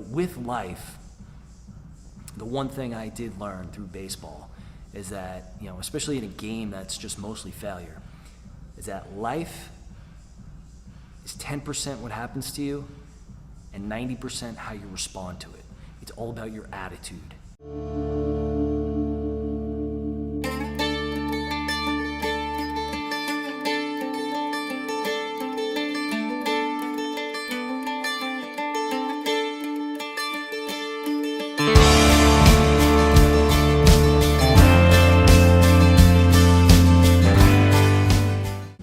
with life, the one thing I did learn through baseball is that, especially in a game that's just mostly failure, is that life is 10% what happens to you and 90% how you respond to it. It's all about your attitude.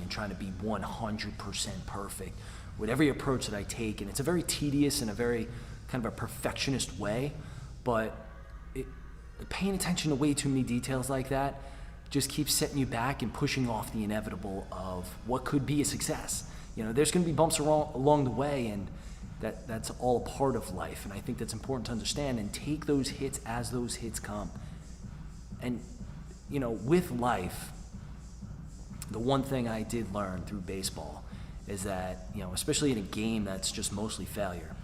Trying to be 100% perfect with every approach that I take, and it's a very tedious and a very kind of a perfectionist way, but paying attention to way too many details like that just keeps setting you back and pushing off the inevitable of what could be a success. There's going to be bumps along the way, and that's all a part of life, and I think that's important to understand and take those hits as those hits come. And with life, the one thing I did learn through baseball is that, especially in a game that's just mostly failure,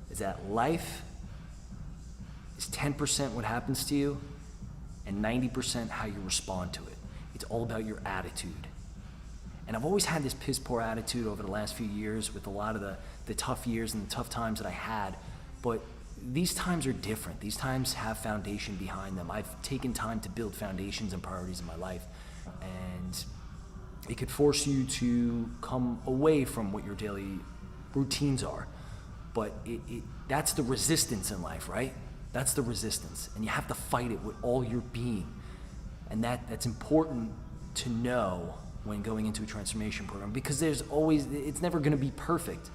is that life is 10% what happens to you and 90% how you respond to it. It's all about your attitude. And I've always had this piss poor attitude over the last few years with a lot of the tough years and the tough times that I had, but these times are different. These times have foundation behind them. I've taken time to build foundations and priorities in my life, and it could force you to come away from what your daily routines are. But that's the resistance in life, right? That's the resistance. And you have to fight it with all your being. And that's important to know when going into a transformation program, because it's never gonna be perfect.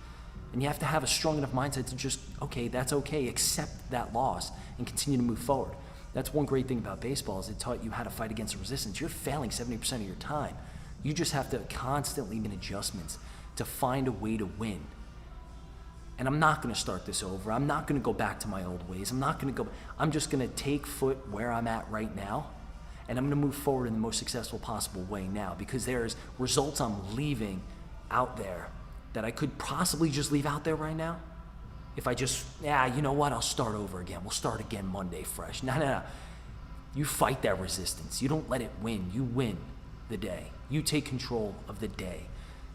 And you have to have a strong enough mindset to just, that's okay, accept that loss and continue to move forward. That's one great thing about baseball, is it taught you how to fight against resistance. You're failing 70% of your time. You just have to constantly make adjustments to find a way to win. And I'm not gonna start this over. I'm not gonna go back to my old ways. I'm just gonna take foot where I'm at right now, and I'm gonna move forward in the most successful possible way now, because there's results I'm leaving out there that I could possibly just leave out there right now. If I just, you know what, I'll start over again. We'll start again Monday fresh. No. You fight that resistance. You don't let it win. You win the day. You take control of the day.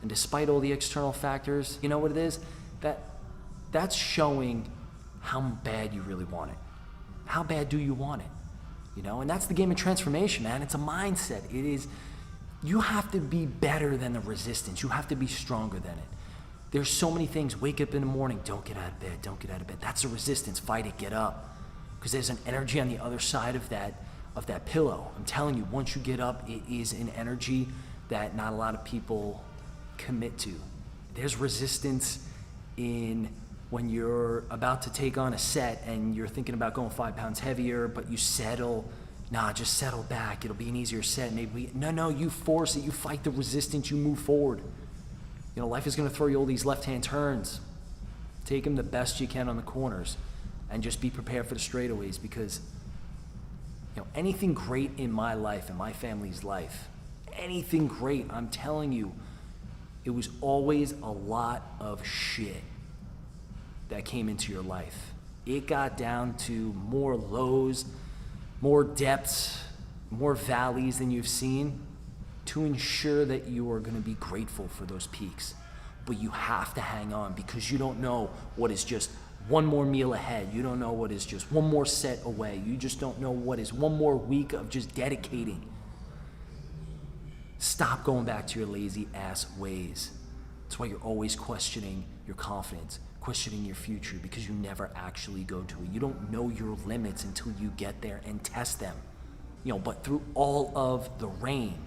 And despite all the external factors, you know what it is? That's showing how bad you really want it. How bad do you want it? And that's the game of transformation, man. It's a mindset. It is, you have to be better than the resistance. You have to be stronger than it. There's so many things. Wake up in the morning, don't get out of bed, don't get out of bed. That's the resistance. Fight it, get up. Because there's an energy on the other side of that pillow. I'm telling you, once you get up, it is an energy that not a lot of people commit to. There's resistance in when you're about to take on a set and you're thinking about going 5 pounds heavier, but you settle. Just settle back. It'll be an easier set. No, you force it. You fight the resistance. You move forward. Life is gonna throw you all these left-hand turns. Take them the best you can on the corners and just be prepared for the straightaways, because anything great in my life and my family's life, anything great, I'm telling you, it was always a lot of shit that came into your life. It got down to more lows, more depths, more valleys than you've seen, to ensure that you are going to be grateful for those peaks. But you have to hang on, because you don't know what is just one more meal ahead. You don't know what is just one more set away. You just don't know what is one more week of just dedicating. Stop going back to your lazy ass ways. That's why you're always questioning your confidence, questioning your future, because you never actually go to it. You don't know your limits until you get there and test them. But through all of the rain,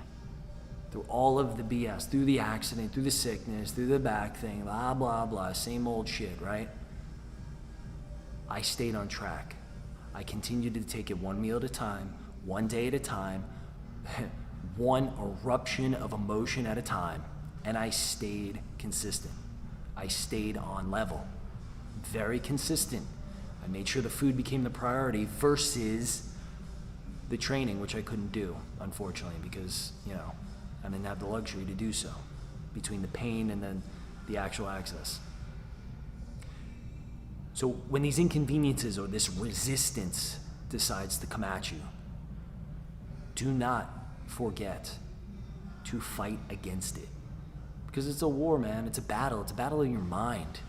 through all of the BS, through the accident, through the sickness, through the back thing, blah, blah, blah, same old shit, right? I stayed on track. I continued to take it one meal at a time, one day at a time, one eruption of emotion at a time, and I stayed consistent. I stayed on level, very consistent. I made sure the food became the priority versus the training, which I couldn't do, unfortunately, because, I didn't have the luxury to do so, between the pain and then the actual access. So when these inconveniences or this resistance decides to come at you, do not forget to fight against it. Because it's a war, man. It's a battle. It's a battle in your mind.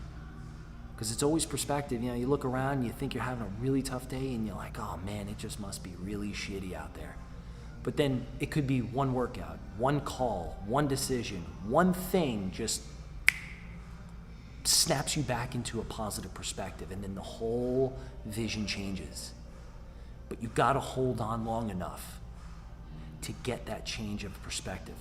Because it's always perspective. You know, you look around and you think you're having a really tough day and you're like, oh man, it just must be really shitty out there. But then it could be one workout, one call, one decision, one thing just snaps you back into a positive perspective, and then the whole vision changes. But you gotta hold on long enough to get that change of perspective.